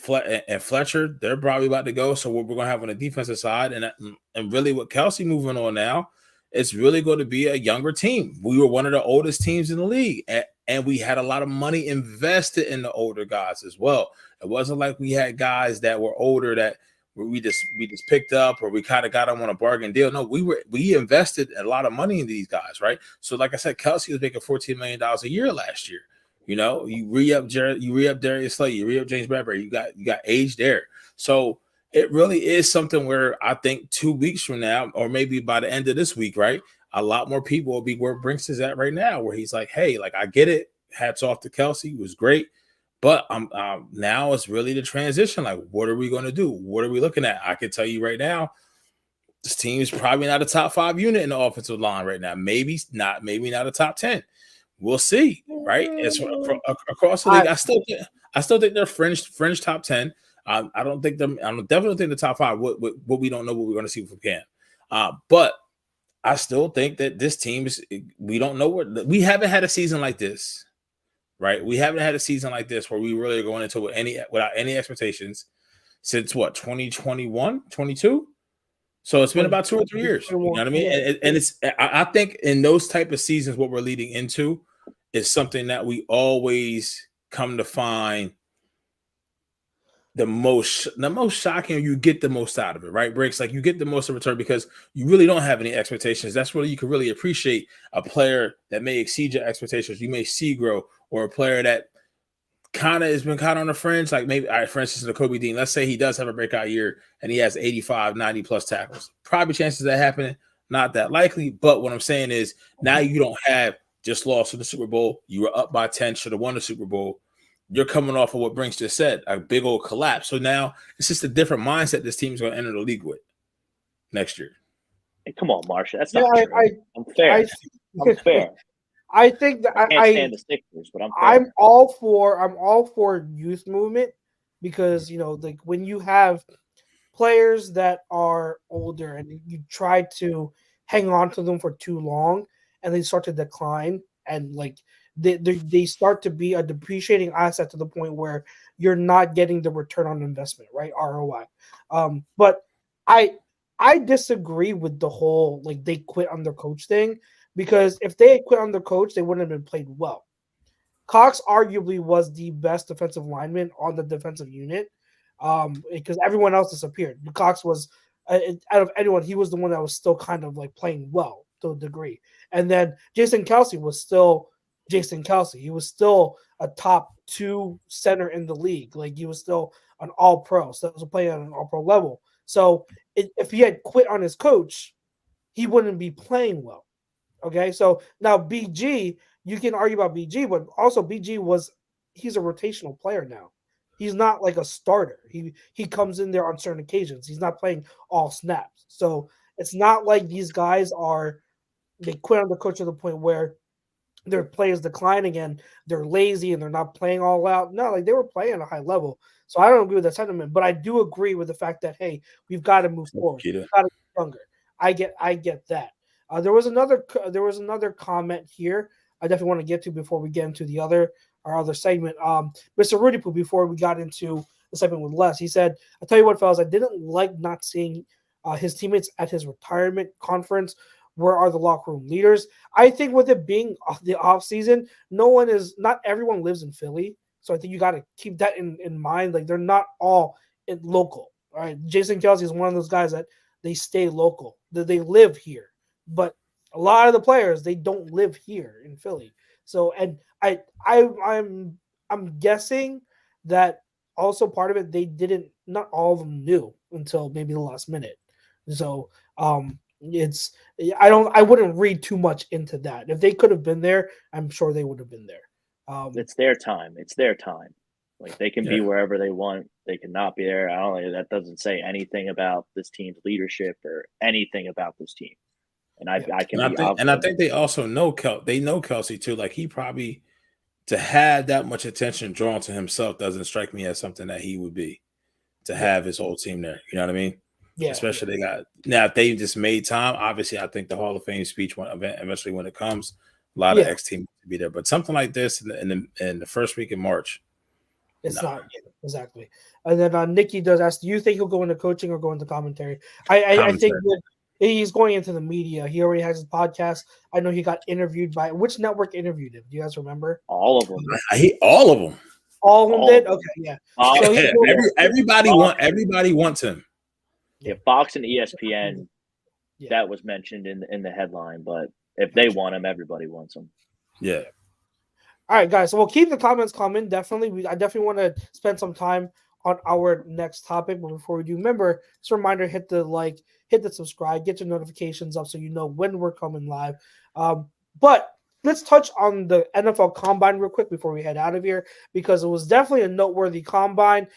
and Fletcher, they're probably about to go. So what we're going to have on the defensive side, and really with Kelce moving on now, it's really going to be a younger team. We were one of the oldest teams in the league, and we had a lot of money invested in the older guys as well. It wasn't like we had guys that were older that we just picked up or we kind of got them on a bargain deal. No, we invested a lot of money in these guys, right? So like I said, Kelce was making $14 million a year last year. You re-up Darius Slay, you re-up James Bradbury, you got age there. So it really is something where I think 2 weeks from now, or maybe by the end of this week, right, a lot more people will be where Brinks is at right now, where he's like, hey, like I get it. Hats off to Kelce, it was great. But now it's really the transition. Like, what are we going to do? What are we looking at? I can tell you right now, this team is probably not a top 5 unit in the offensive line right now. Maybe not a top 10. We'll see, right? It's across the league. I still think they're fringe top 10. I definitely think the top 5. What we don't know what we're going to see from Cam. But I still think that this team is. We don't know we haven't had a season like this. Right, we haven't had a season like this where we really are going into without any expectations since 2021, 22. So it's been about 2 or 3 years. You know what I mean? And I think in those type of seasons, what we're leading into is something that we always come to find the most shocking. You get the most out of it, right? Breaks, like you get the most of return because you really don't have any expectations. That's where you can really appreciate a player that may exceed your expectations. You may see grow. Or a player that kind of has been kind of on the fringe, like maybe, for instance, the Kobe Dean. Let's say he does have a breakout year and he has 85, 90 plus tackles. Probably chances of that happening, not that likely. But what I'm saying is now you don't have just lost to the Super Bowl. You were up by 10, should have won the Super Bowl. You're coming off of what Brinks just said, a big old collapse. So now it's just a different mindset this team's going to enter the league with next year. Hey, come on, Marsha. That's not true. I'm fair. I'm fair. I think that I can't stand the stickers, but I'm all for youth movement because like when you have players that are older and you try to hang on to them for too long and they start to decline and like they start to be a depreciating asset to the point where you're not getting the return on investment, right? ROI. But I disagree with the whole like they quit on their coach thing. Because if they had quit on their coach, they wouldn't have been played well. Cox arguably was the best defensive lineman on the defensive unit because everyone else disappeared. Cox was, out of anyone, he was the one that was still kind of like playing well to a degree. And then Jason Kelce was still Jason Kelce. He was still a top 2 center in the league. Like he was still an all-pro. So that was playing at an all-pro level. So if he had quit on his coach, he wouldn't be playing well. Okay, so now BG, you can argue about BG, but also he's a rotational player now. He's not like a starter. He comes in there on certain occasions. He's not playing all snaps. So it's not like these guys they quit on the coach to the point where their play is declining and they're lazy and they're not playing all out. No, like they were playing at a high level. So I don't agree with that sentiment, but I do agree with the fact that, hey, we've got to move forward. We've got to get younger. I get that. There was another comment here I definitely want to get to before we get into our other segment. Mr. Rudy Poo, before we got into the segment with Les, he said, "I'll tell you what, fellas, I didn't like not seeing his teammates at his retirement conference. Where are the locker room leaders?" I think with it being the off season, not everyone lives in Philly, so I think you got to keep that in mind. Like they're not all local. All right, Jason Kelce is one of those guys that they stay local, that they live here. But a lot of the players, they don't live here in Philly. So, and I'm guessing that also part of it, not all of them knew until maybe the last minute. So, I wouldn't read too much into that. If they could have been there, I'm sure they would have been there. It's their time. It's their time. Like they can be wherever they want. They cannot be there. I don't know. That doesn't say anything about this team's leadership or anything about this team. And I think they also know Kelce too. Like he probably, to have that much attention drawn to himself doesn't strike me as something that he would be to have his whole team there. You know what I mean? Yeah. Especially if they just made time. Obviously, I think the Hall of Fame speech eventually when it comes, a lot of ex-team to be there. But something like this in the first week in March, it's not exactly. And then Nikki does ask, do you think he'll go into coaching or go into commentary? I think he's going into the media. He already has his podcast. I know he got interviewed by which network interviewed him? Do you guys remember? All of them. All of them. All of them did? Okay, yeah. So everybody wants him. Yeah, Fox and ESPN, that was mentioned in the headline. But if they want him, everybody wants him. Yeah. All right, guys. So we'll keep the comments coming. Definitely, I definitely want to spend some time on our next topic. But before we do, remember, just a reminder: hit the like, hit the subscribe, get your notifications up so you know when we're coming live. But let's touch on the NFL Combine real quick before we head out of here, because it was definitely a noteworthy combine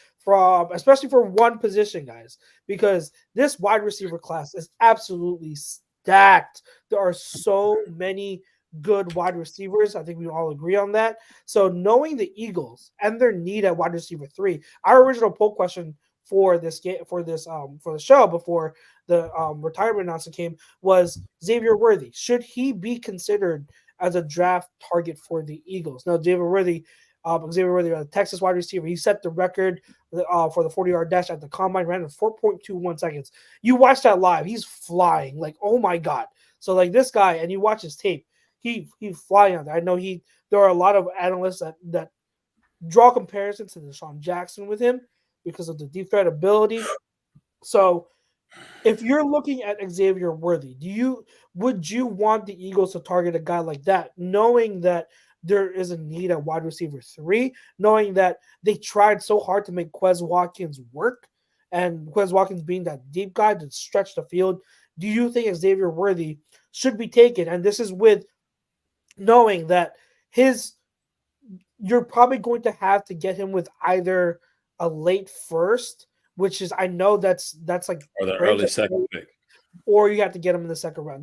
especially for one position, guys, because this wide receiver class is absolutely stacked. There are so many good wide receivers. I think we all agree on that. So knowing the Eagles and their need at wide receiver 3, our original poll question for this game, for the show before the retirement announcement came was Xavier Worthy. Should he be considered as a draft target for the Eagles? Now, Xavier Worthy, a Texas wide receiver, he set the record for the 40-yard dash at the combine, ran in 4.21 seconds. You watch that live, he's flying like, oh my god. So like this guy, and you watch his tape, he's flying out there. I know there are a lot of analysts that draw comparisons to DeSean Jackson with him because of the deep threat ability. So if you're looking at Xavier Worthy, would you want the Eagles to target a guy like that, knowing that there is a need at wide receiver 3, knowing that they tried so hard to make Quez Watkins work, and Quez Watkins being that deep guy to stretch the field? Do you think Xavier Worthy should be taken? And this is with knowing that you're probably going to have to get him with either a late first, which is, I know that's like, or the early second pick, or you have to get him in the second round.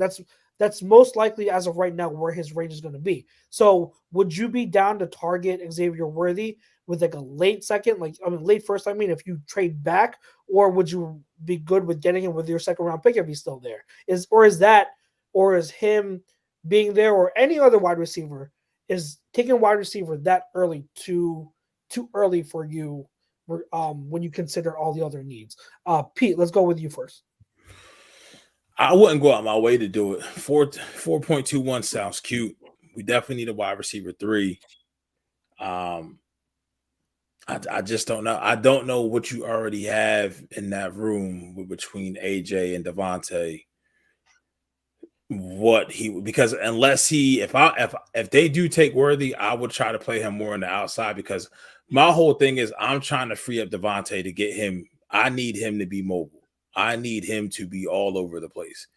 That's most likely as of right now where his range is going to be. So would you be down to target Xavier Worthy with like a late second, late first? I mean, if you trade back, or would you be good with getting him with your second round pick if he's still there? Is him being there, or any other wide receiver, is taking wide receiver that early too early for you when you consider all the other needs? Pete, let's go with you first. I wouldn't go out my way to do it. 4.21 sounds cute. We definitely need a wide receiver 3. I just don't know. I don't know what you already have in that room between AJ and Devontae. Because unless if they do take Worthy, I would try to play him more on the outside, because my whole thing is I'm trying to free up Devontae to get him. I need him to be mobile. I need him to be all over the place,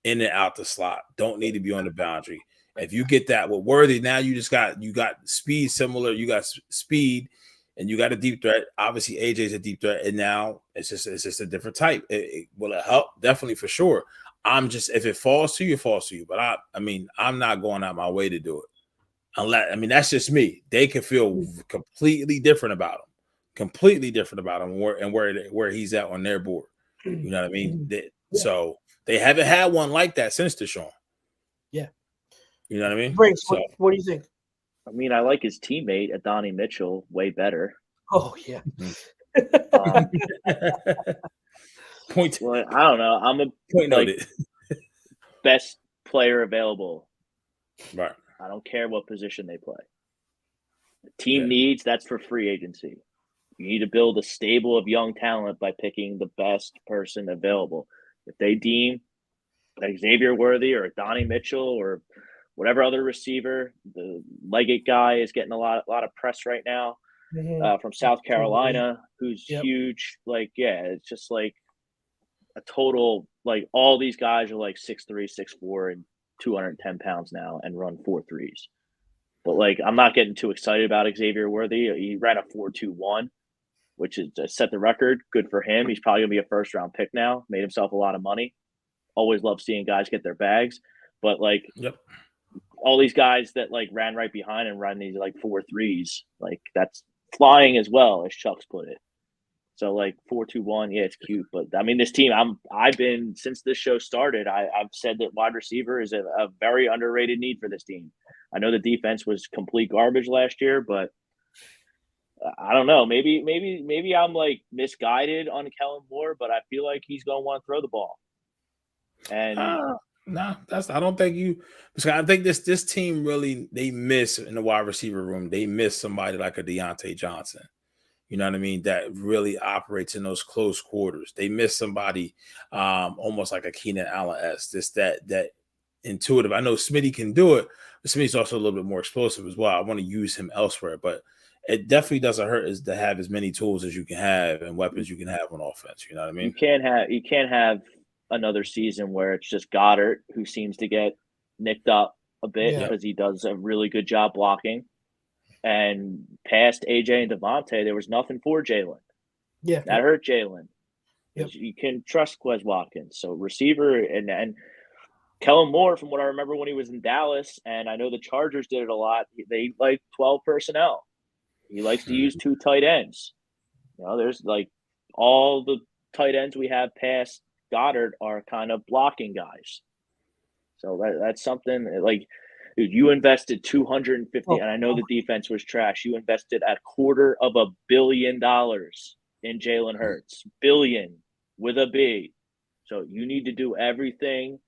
in and out the slot. Don't need to be on the boundary. If you get that with Worthy, now you got speed similar. You got speed, and you got a deep threat. Obviously, AJ's a deep threat, and now it's just a different type. Will it help? Definitely, for sure. If it falls to you, it falls to you. But I mean, I'm not going out my way to do it. That's just me. They can feel completely different about him, where he's at on their board. You know what I mean? So they haven't had one like that since DeSean. Yeah. You know what I mean? Great. So, what do you think? I mean, I like his teammate, Adonai Mitchell, way better. Oh, yeah. Point. Well, I don't know. I'm a point noted. Best player available. Right. I don't care what position they play. The team needs, that's for free agency. You need to build a stable of young talent by picking the best person available. If they deem Xavier Worthy or Adonai Mitchell or whatever other receiver, the Leggett guy is getting a lot of press right now from South Carolina, who's huge. It's just like a total, all these guys are 6'3", 6'4", and 210 pounds now and run 4.3s. But I'm not getting too excited about Xavier Worthy. He ran a 4.21, which is set the record. Good for him. He's probably gonna be a first round pick now. Made himself a lot of money. Always love seeing guys get their bags. But all these guys that ran right behind and run these 4.3s, that's flying as well, as Chuck's put it. So 4.21, it's cute. But I mean, this team, I've been, since this show started, I've said that wide receiver is a very underrated need for this team. I know the defense was complete garbage last year, but I don't know. Maybe I'm misguided on Kellen Moore, but I feel like he's gonna want to throw the ball. And no, I don't think you. Because I think this team really, they miss in the wide receiver room. They miss somebody like a Deontay Johnson. You know what I mean? That really operates in those close quarters. They miss somebody almost like a Keenan Allen-esque. That intuitive. I know Smitty can do it, but Smitty's also a little bit more explosive as well. I want to use him elsewhere, but it definitely doesn't hurt to have as many tools as you can have and weapons you can have on offense. You know what I mean? You can't have another season where it's just Goddard, who seems to get nicked up a bit because he does a really good job blocking. And past AJ and Devontae, there was nothing for Jalen. Yeah. That hurt Jalen. Yep. You can trust Quez Watkins. So receiver and Kellen Moore, from what I remember when he was in Dallas, and I know the Chargers did it a lot, they like 12 personnel. He likes to use 2 tight ends. There's all the tight ends we have past Goddard are kind of blocking guys. So that's something dude, you invested $250, and I know the defense was trash. You invested $250 million in Jalen Hurts. Billion with a B. So you need to do everything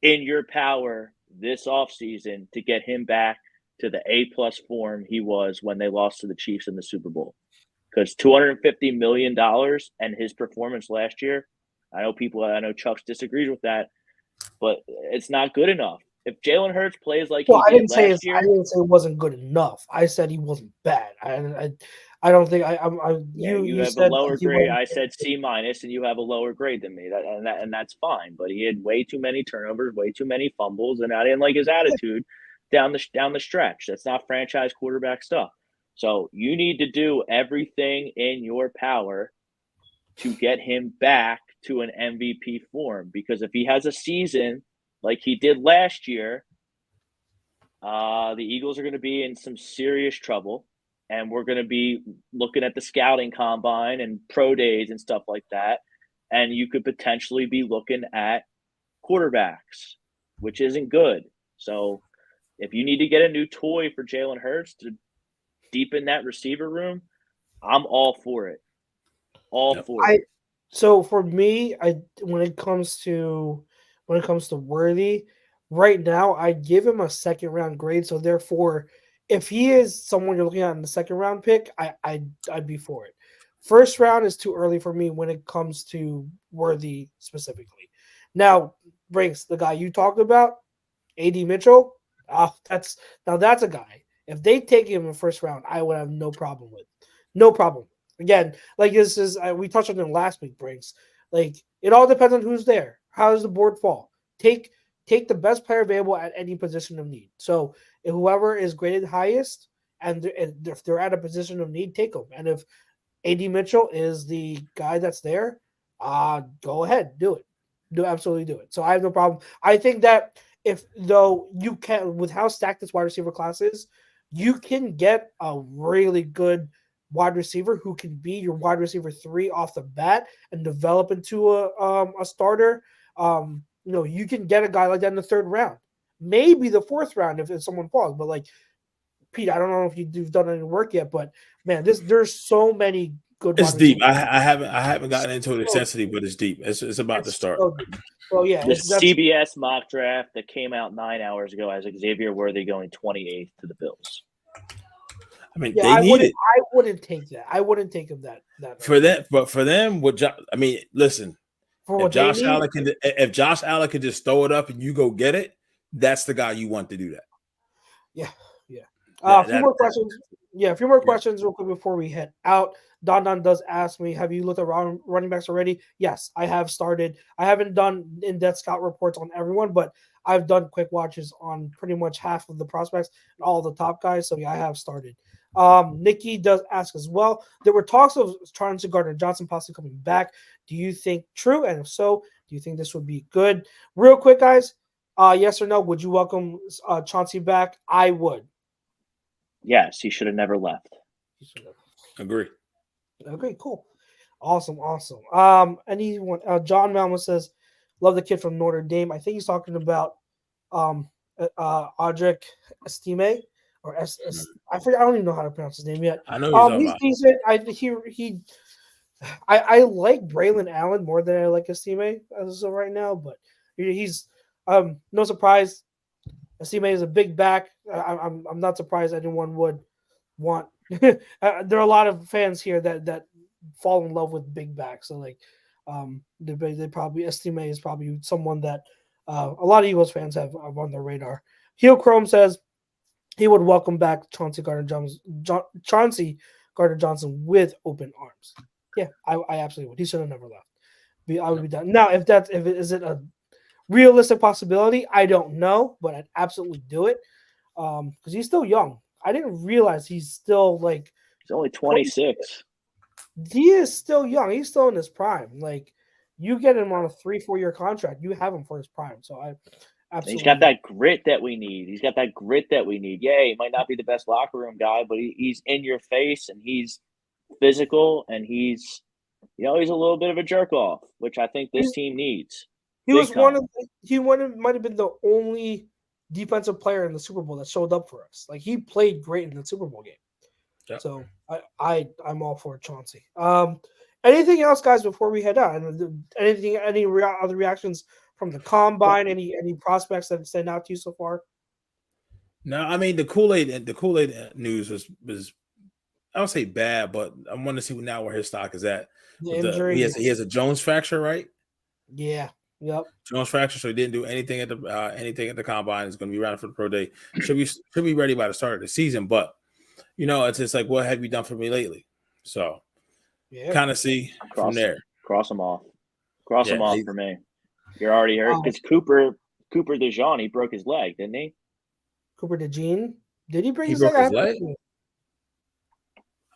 in your power this offseason to get him back to the A+ form he was when they lost to the Chiefs in the Super Bowl. Because $250 million and his performance last year, I know Chuck disagrees with that, but it's not good enough. If Jalen Hurts plays like I didn't say last year, I didn't say it wasn't good enough. I said he wasn't bad. I don't think you have a lower grade. I said C-, and you have a lower grade than me. And that's fine. But he had way too many turnovers, way too many fumbles, and I didn't like his attitude down the stretch. That's not franchise quarterback stuff. So you need to do everything in your power to get him back to an MVP form. Because if he has a season like he did last year, the Eagles are going to be in some serious trouble, and we're going to be looking at the scouting combine and pro days and stuff like that, and you could potentially be looking at quarterbacks, which isn't good. So if you need to get a new toy for Jalen Hurts to deepen that receiver room, I'm all for it. So for me, when it comes to Worthy, right now I give him a second round grade. So therefore, if he is someone you're looking at in the second round pick, I'd be for it. First round is too early for me when it comes to Worthy specifically. Now, Brinks, the guy you talked about, AD Mitchell, that's a guy. If they take him in the first round, I would have no problem with. No problem. Again, like this is we touched on it last week, Brinks. Like it all depends on who's there. How does the board fall? Take the best player available at any position of need. So if whoever is graded highest and if they're at a position of need, take them. And if AD Mitchell is the guy that's there, go ahead, do it. Absolutely do it. So I have no problem. I think that if though you can, with how stacked this wide receiver class is, you can get a really good wide receiver who can be your wide receiver 3 off the bat and develop into a starter. You can get a guy like that in the third round, maybe the fourth round if someone falls. But like Pete, I don't know if you've done any work yet, but man, there's so many good. It's deep. I haven't gotten into it extensively, but it's deep. It's about to start. So yeah, the CBS mock draft that came out 9 hours ago has Xavier Worthy going 28th to the Bills. I mean, they need it. I wouldn't take that. I wouldn't take him that for that. But for them, listen. If Josh Allen can just throw it up and you go get it, that's the guy you want to do that. Yeah. A few more questions. Yeah, a few more questions real quick before we head out. Don does ask me, have you looked at running backs already? Yes, I have started. I haven't done in-depth scout reports on everyone, but I've done quick watches on pretty much half of the prospects and all the top guys. So yeah, I have started. Nikki does ask as well. There were talks of Chauncey Gardner-Johnson possibly coming back. Do you think true? And if so, do you think this would be good? Real quick, guys. Yes or no? Would you welcome Chauncey back? I would. Yes, he should have never left. Agree. Okay, cool. Awesome. Anyone? John Malmo says, love the kid from Notre Dame. I think he's talking about Audric Estime or I forget. I don't even know how to pronounce his name yet. I know he's decent. I like Braylon Allen more than I like Estime as of right now, but he's no surprise. Estime is a big back. I'm not surprised anyone would want. There are a lot of fans here that fall in love with big backs. So like, they probably Estime is probably someone that a lot of Eagles fans have on their radar. Heel Chrome says he would welcome back Chauncey Gardner-Johnson with open arms. Yeah, I absolutely would. He should have never left. I would be done. Now, is it a realistic possibility? I don't know, but I'd absolutely do it because he's still young. I didn't realize he's still like he's only 26. He is still young. He's still in his prime. Like you get him on a 3-4 year contract, you have him for his prime. So I absolutely. He's got that grit that we need. Yeah, he might not be the best locker room guy, but he's in your face and he's physical and he's a little bit of a jerk off, which I think this team needs. He might have been the only defensive player in the Super Bowl that showed up for us. Like he played great in the Super Bowl game. Yep. So I'm all for Chauncey. Anything else, guys, before we head out? Any other reactions from the combine? Any prospects that stand out to you so far? No, I mean the Kool-Aid news was I don't say bad, but I want to see now where his stock is at. The injury. He has a Jones fracture, right? Yeah. Yep. Jones fracture, so he didn't do anything at the combine. He's going to be ready for the pro day. Should be ready by the start of the season. But it's just like, what have you done for me lately? So, kind of see from there. Cross him off. Him off for me. You're already hurt because Cooper DeJean, he broke his leg, didn't he? Cooper DeJean, did he break his leg?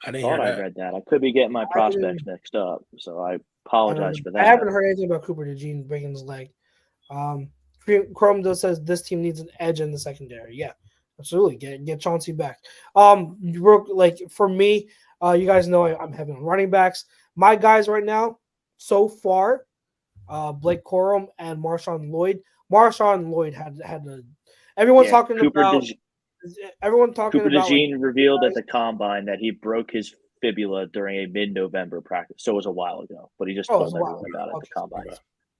I didn't hear that. I read that. I could be getting my prospects mixed up, so I apologize for that. I haven't heard anything about Cooper DeJean breaking his leg. Chrome does says this team needs an edge in the secondary. Yeah, absolutely. Get Chauncey back. Like for me, you guys know I'm heavy on running backs. My guys right now, so far, Blake Corum and Marshawn Lloyd. Marshawn Lloyd had everyone's talking about. Cooper DeJean revealed at the combine that he broke his fibula during a mid-November practice. So it was a while ago, but he just told everyone about it at the combine.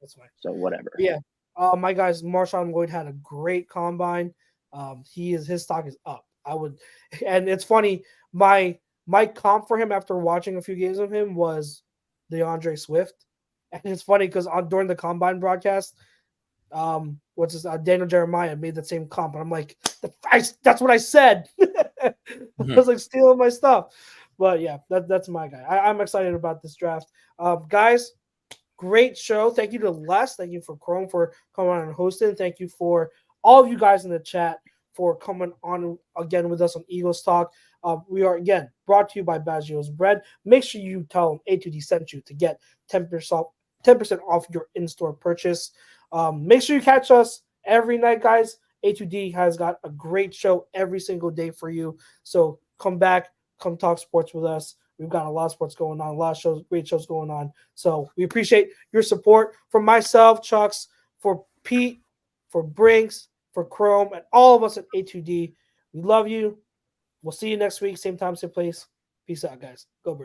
That's fine. So whatever. Yeah. My guys, Marshawn Lloyd had a great combine. His stock is up. I would, and it's funny. My comp for him after watching a few games of him was DeAndre Swift, and it's funny because during the combine broadcast, Daniel Jeremiah made that same comp, and I'm like, that's what I said. I was like stealing my stuff, but yeah, that's my guy. I'm excited about this draft, guys. Great show. Thank you to Les. Thank you for Chrome for coming on and hosting. Thank you for all of you guys in the chat for coming on again with us on Eagles Talk. We are, again, brought to you by Baggio's Bread. Make sure you tell them A2D sent you to get 10% off your in-store purchase. Make sure you catch us every night, guys. A2D has got a great show every single day for you. So come back, come talk sports with us. We've got a lot of sports going on, a lot of shows, great shows going on. So we appreciate your support. For myself, Chucks, for Pete, for Brinks, for Chrome, and all of us at A2D, we love you. We'll see you next week, same time, same place. Peace out, guys. Go Birds.